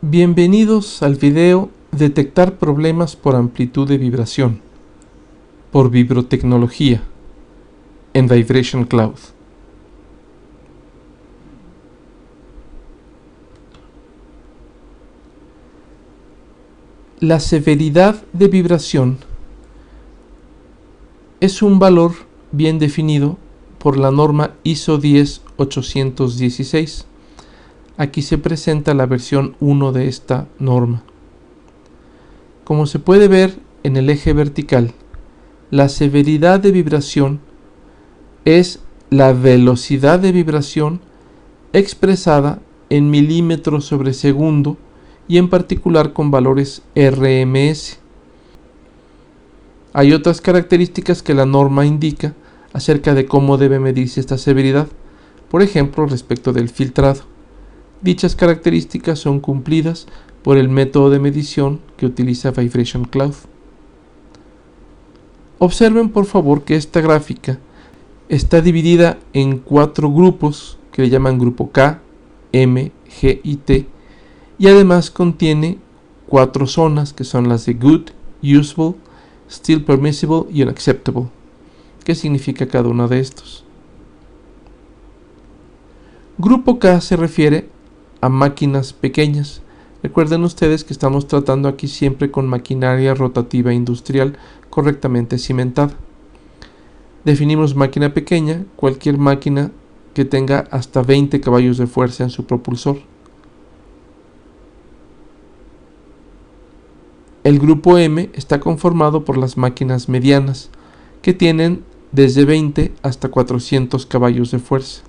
Bienvenidos al video Detectar problemas por amplitud de vibración por Vibrotecnología en Vibration Cloud. La severidad de vibración es un valor bien definido por la norma ISO 10816. Aquí se presenta la versión 1 de esta norma. Como se puede ver en el eje vertical, la severidad de vibración es la velocidad de vibración expresada en milímetros sobre segundo y en particular con valores RMS. Hay otras características que la norma indica acerca de cómo debe medirse esta severidad, por ejemplo respecto del filtrado. Dichas características son cumplidas por el método de medición que utiliza Vibration Cloud. Observen por favor que esta gráfica está dividida en 4 grupos que le llaman grupo K, M, G y T, y además contiene 4 zonas que son las de Good, Useful, Still Permissible y Unacceptable. ¿Qué significa cada uno de estos? Grupo K se refiere a máquinas pequeñas. Recuerden ustedes que estamos tratando aquí siempre con maquinaria rotativa industrial correctamente cimentada. Definimos máquina pequeña, cualquier máquina que tenga hasta 20 caballos de fuerza en su propulsor. El grupo M está conformado por las máquinas medianas, que tienen desde 20 hasta 400 caballos de fuerza.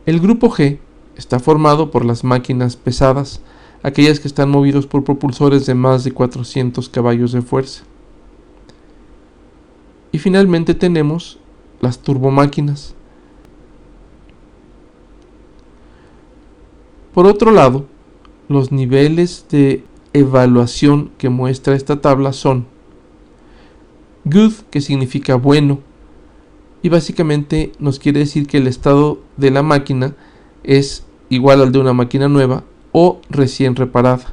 El grupo G está formado por las máquinas pesadas, aquellas que están movidos por propulsores de más de 400 caballos de fuerza. Y finalmente tenemos las turbomáquinas. Por otro lado, los niveles de evaluación que muestra esta tabla son Good, que significa bueno, y básicamente nos quiere decir que el estado de la máquina es igual al de una máquina nueva o recién reparada.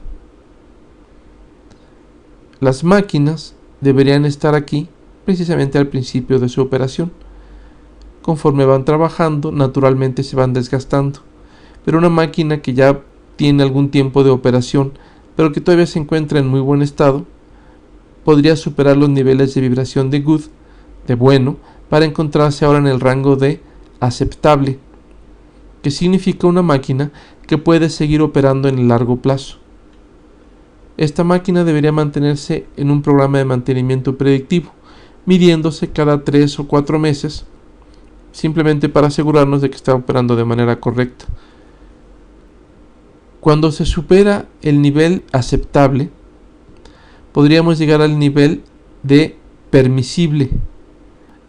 Las máquinas deberían estar aquí precisamente al principio de su operación. Conforme van trabajando, naturalmente se van desgastando, pero una máquina que ya tiene algún tiempo de operación, pero que todavía se encuentra en muy buen estado, podría superar los niveles de vibración de Good, de bueno, para encontrarse ahora en el rango de aceptable, que significa una máquina que puede seguir operando en el largo plazo. Esta máquina debería mantenerse en un programa de mantenimiento predictivo, midiéndose cada 3 o 4 meses, simplemente para asegurarnos de que está operando de manera correcta. Cuando se supera el nivel aceptable, podríamos llegar al nivel de permisible.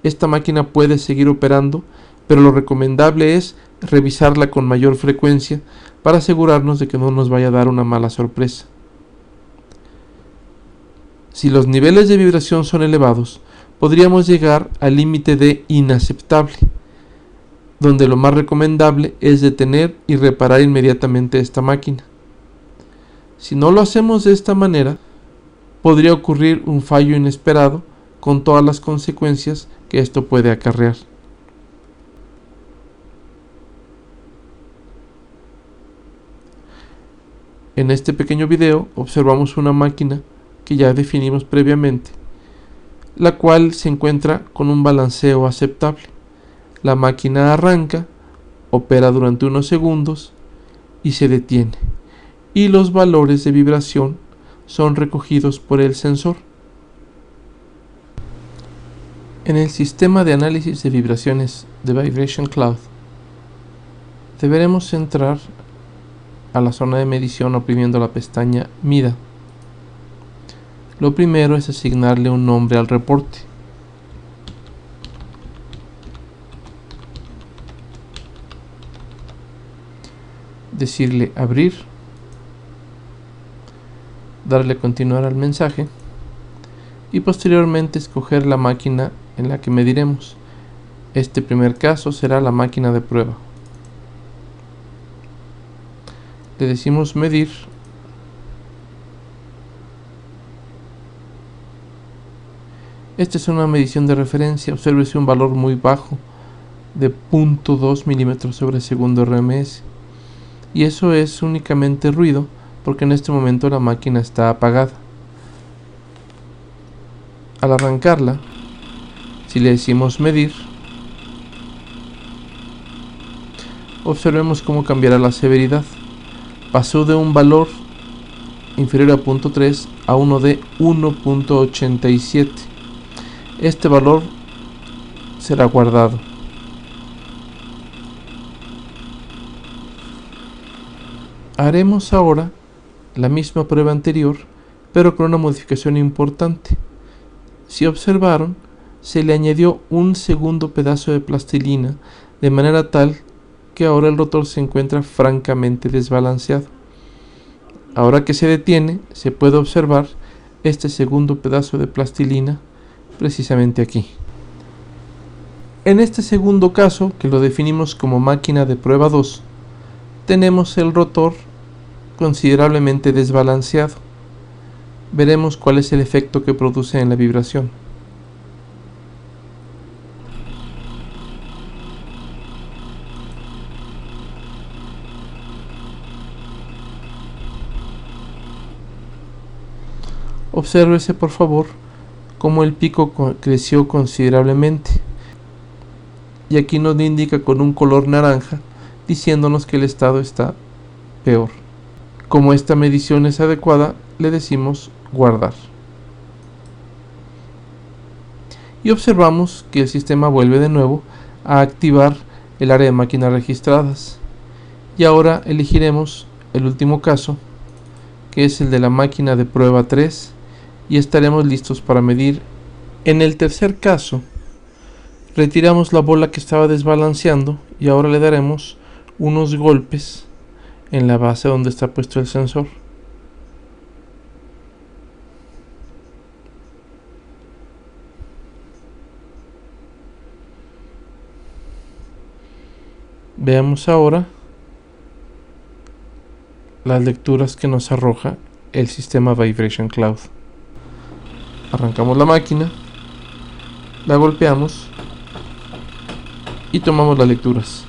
Esta máquina puede seguir operando, pero lo recomendable es revisarla con mayor frecuencia para asegurarnos de que no nos vaya a dar una mala sorpresa. Si los niveles de vibración son elevados, podríamos llegar al límite de inaceptable, donde lo más recomendable es detener y reparar inmediatamente esta máquina. Si no lo hacemos de esta manera, podría ocurrir un fallo inesperado con todas las consecuencias que esto puede acarrear. En este pequeño video observamos una máquina que ya definimos previamente, la cual se encuentra con un balanceo aceptable. La máquina arranca, opera durante unos segundos y se detiene, y los valores de vibración son recogidos por el sensor. En el sistema de análisis de vibraciones de Vibration Cloud, deberemos entrar a la zona de medición oprimiendo la pestaña Mida. Lo primero es asignarle un nombre al reporte. Decirle abrir, darle a continuar al mensaje y posteriormente escoger la máquina en la que mediremos. Este primer caso será la máquina de prueba. le decimos medir, esta es una medición de referencia, obsérvese un valor muy bajo de 0.2 milímetros sobre segundo RMS, y eso es únicamente ruido porque en este momento la máquina está apagada. Al arrancarla, si le decimos medir, observemos cómo cambiará la severidad. Pasó de un valor inferior a 0.3 a uno de 1.87. Este valor será guardado. Haremos ahora la misma prueba anterior, pero con una modificación importante. Si observaron, se le añadió un segundo pedazo de plastilina, de manera tal que ahora el rotor se encuentra francamente desbalanceado. Ahora que se detiene, se puede observar este segundo pedazo de plastilina precisamente aquí. En este segundo caso, que lo definimos como máquina de prueba 2, tenemos el rotor considerablemente desbalanceado. Veremos cuál es el efecto que produce en la vibración. Obsérvese por favor cómo el pico creció considerablemente, y aquí nos indica con un color naranja diciéndonos que el estado está peor. Como esta medición es adecuada, le decimos guardar. Y observamos que el sistema vuelve de nuevo a activar el área de máquinas registradas. Y ahora elegiremos el último caso, que es el de la máquina de prueba 3, y estaremos listos para medir. En el tercer caso, retiramos la bola que estaba desbalanceando y ahora le daremos unos golpes en la base donde está puesto el sensor. Veamos ahora las lecturas que nos arroja el sistema Vibration Cloud. Arrancamos la máquina, la golpeamos y tomamos las lecturas.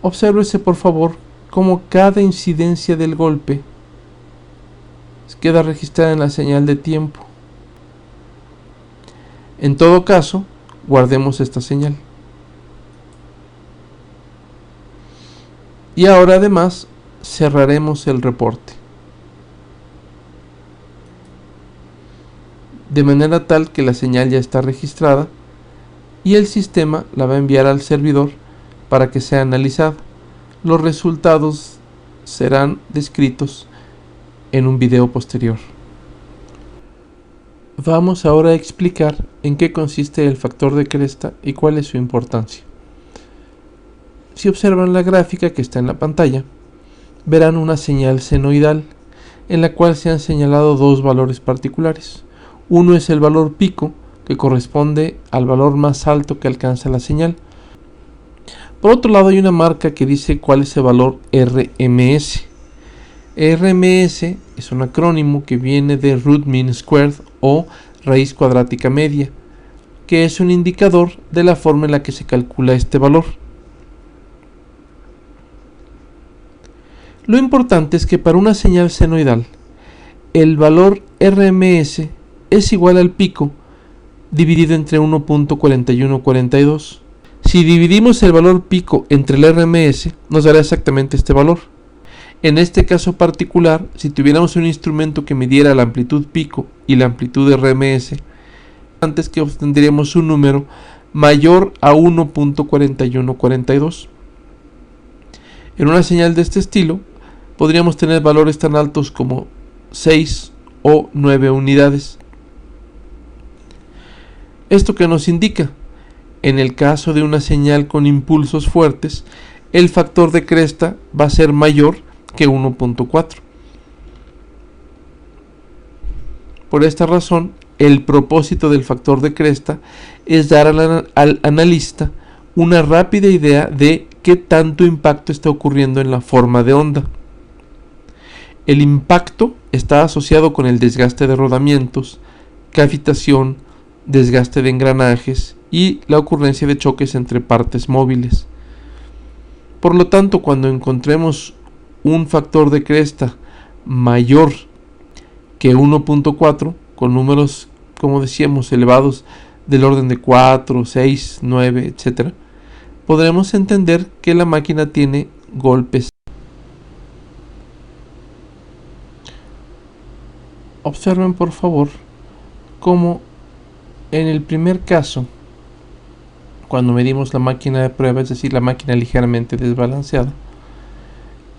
Obsérvese por favor cómo cada incidencia del golpe queda registrada en la señal de tiempo. En todo caso, guardemos esta señal. Y ahora además cerraremos el reporte, de manera tal que la señal ya está registrada y el sistema la va a enviar al servidor para que sea analizada. Los resultados serán descritos en un video posterior. Vamos ahora a explicar en qué consiste el factor de cresta y cuál es su importancia. Si observan la gráfica que está en la pantalla, verán una señal senoidal en la cual se han señalado dos valores particulares. Uno es el valor pico, que corresponde al valor más alto que alcanza la señal. Por otro lado hay una marca que dice cuál es el valor RMS. RMS es un acrónimo que viene de Root Mean Squared o raíz cuadrática media, que es un indicador de la forma en la que se calcula este valor. Lo importante es que para una señal senoidal, el valor RMS es igual al pico dividido entre 1.4142. Si dividimos el valor pico entre el RMS, nos dará exactamente este valor. En este caso particular, si tuviéramos un instrumento que midiera la amplitud pico y la amplitud RMS, antes que obtendríamos un número mayor a 1.4142. En una señal de este estilo, podríamos tener valores tan altos como 6 o 9 unidades. ¿Esto qué nos indica? En el caso de una señal con impulsos fuertes, el factor de cresta va a ser mayor que 1.4. Por esta razón, el propósito del factor de cresta es dar al analista una rápida idea de qué tanto impacto está ocurriendo en la forma de onda. El impacto está asociado con el desgaste de rodamientos, cavitación, desgaste de engranajes y la ocurrencia de choques entre partes móviles. Por lo tanto, cuando encontremos un factor de cresta mayor que 1.4, con números, como decíamos, elevados del orden de 4, 6, 9, etc., podremos entender que la máquina tiene golpes. Observen por favor cómo en el primer caso, cuando medimos la máquina de prueba, es decir, la máquina ligeramente desbalanceada,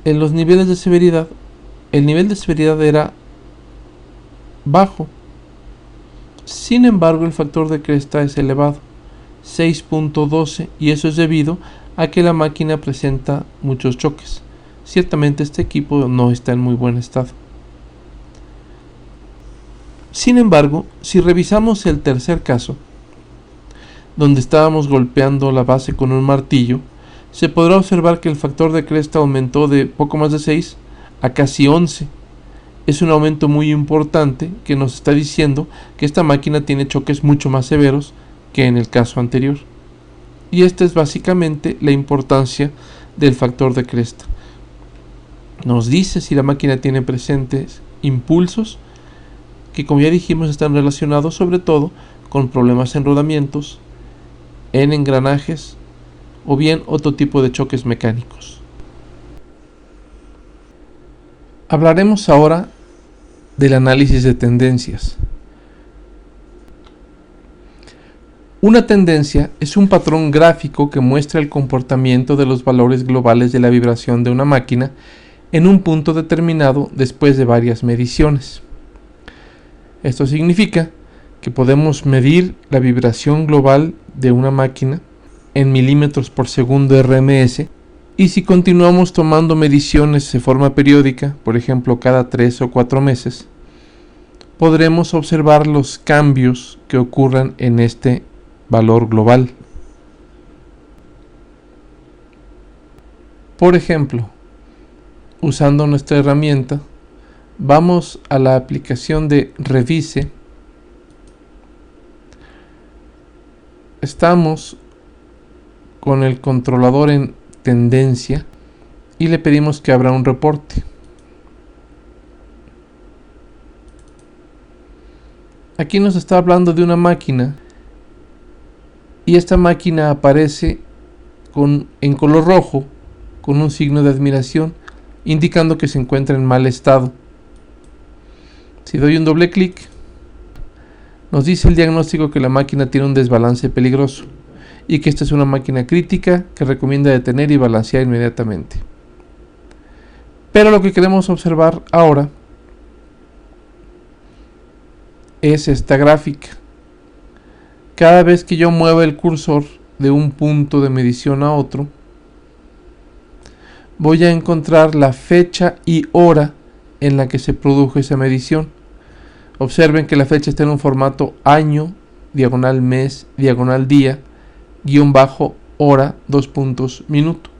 en los niveles de severidad, el nivel de severidad era bajo. Sin embargo, el factor de cresta es elevado, 6.12, y eso es debido a que la máquina presenta muchos choques. Ciertamente este equipo no está en muy buen estado. Sin embargo, si revisamos el tercer caso, donde estábamos golpeando la base con un martillo, se podrá observar que el factor de cresta aumentó de poco más de 6 a casi 11. Es un aumento muy importante que nos está diciendo que esta máquina tiene choques mucho más severos que en el caso anterior. Y esta es básicamente la importancia del factor de cresta. Nos dice si la máquina tiene presentes impulsos, que como ya dijimos están relacionados sobre todo con problemas en rodamientos, en engranajes o bien otro tipo de choques mecánicos. Hablaremos ahora del análisis de tendencias. Una tendencia es un patrón gráfico que muestra el comportamiento de los valores globales de la vibración de una máquina en un punto determinado después de varias mediciones. Esto significa que podemos medir la vibración global de una máquina en milímetros por segundo RMS, y si continuamos tomando mediciones de forma periódica, por ejemplo cada 3 o 4 meses, podremos observar los cambios que ocurran en este valor global. Por ejemplo, usando nuestra herramienta, vamos a la aplicación de Revise. Estamos con el controlador en tendencia y le pedimos que abra un reporte. Aquí nos está hablando de una máquina y esta máquina aparece en color rojo con un signo de admiración indicando que se encuentra en mal estado. Si doy un doble clic, nos dice el diagnóstico que la máquina tiene un desbalance peligroso y que esta es una máquina crítica que recomienda detener y balancear inmediatamente. Pero lo que queremos observar ahora es esta gráfica. Cada vez que yo mueva el cursor de un punto de medición a otro, voy a encontrar la fecha y hora en la que se produjo esa medición. Observen que la fecha está en un formato año, diagonal mes, diagonal día, guión bajo, hora, 2 puntos, minuto.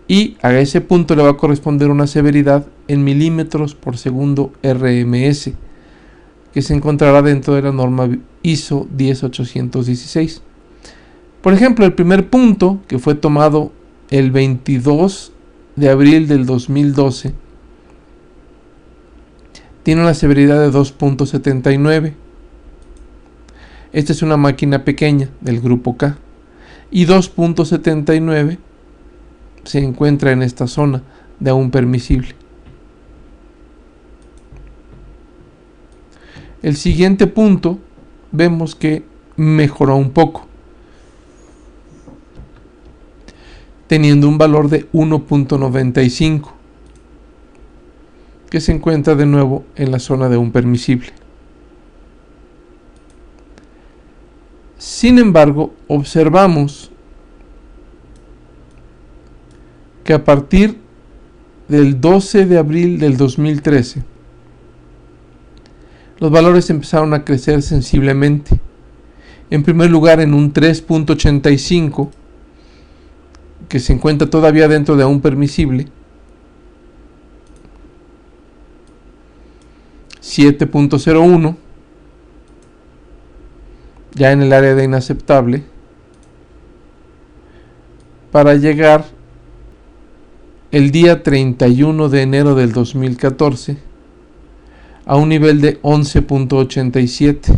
Y a ese punto le va a corresponder una severidad en milímetros por segundo RMS, que se encontrará dentro de la norma ISO 10816. Por ejemplo, el primer punto, que fue tomado el 22 de abril del 2012, tiene una severidad de 2.79. Esta es una máquina pequeña del grupo K. Y 2.79 se encuentra en esta zona de aún permisible. El siguiente punto vemos que mejoró un poco, teniendo un valor de 1.95, que se encuentra de nuevo en la zona de un permisible. Sin embargo, observamos que a partir del 12 de abril del 2013, los valores empezaron a crecer sensiblemente En primer lugar, en un 3.85, que se encuentra todavía dentro de aún permisible. 7.01, ya en el área de inaceptable, para llegar el día 31 de enero del 2014 a un nivel de 11.87,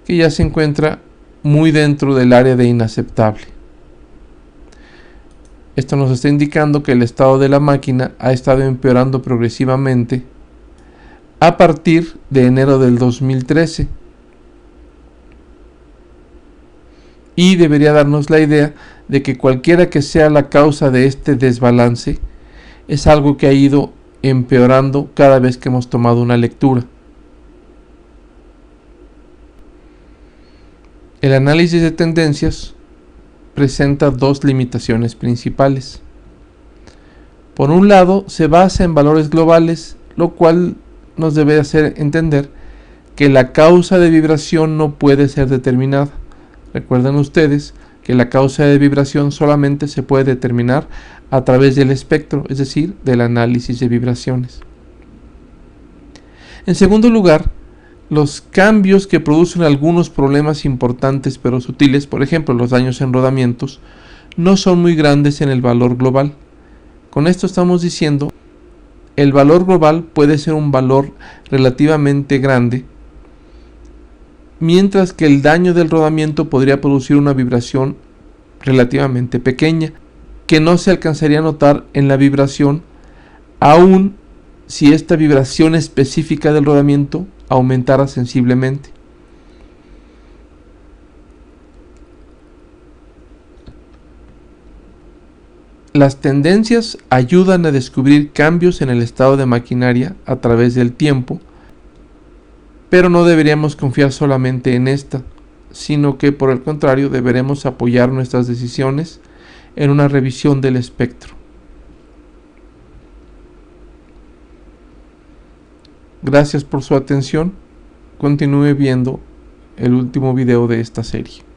que ya se encuentra muy dentro del área de inaceptable. Esto nos está indicando que el estado de la máquina ha estado empeorando progresivamente a partir de enero del 2013, y debería darnos la idea de que cualquiera que sea la causa de este desbalance, es algo que ha ido empeorando cada vez que hemos tomado una lectura. El análisis de tendencias presenta dos limitaciones principales. Por un lado, se basa en valores globales, lo cual nos debe hacer entender que la causa de vibración no puede ser determinada. Recuerden ustedes que la causa de vibración solamente se puede determinar a través del espectro, es decir, del análisis de vibraciones. En segundo lugar, los cambios que producen algunos problemas importantes pero sutiles, por ejemplo los daños en rodamientos, no son muy grandes en el valor global. Con esto estamos diciendo, el valor global puede ser un valor relativamente grande, mientras que el daño del rodamiento podría producir una vibración relativamente pequeña, que no se alcanzaría a notar en la vibración, aun si esta vibración específica del rodamiento aumentara sensiblemente. Las tendencias ayudan a descubrir cambios en el estado de maquinaria a través del tiempo, pero no deberíamos confiar solamente en esta, sino que por el contrario deberemos apoyar nuestras decisiones en una revisión del espectro. Gracias por su atención. Continúe viendo el último video de esta serie.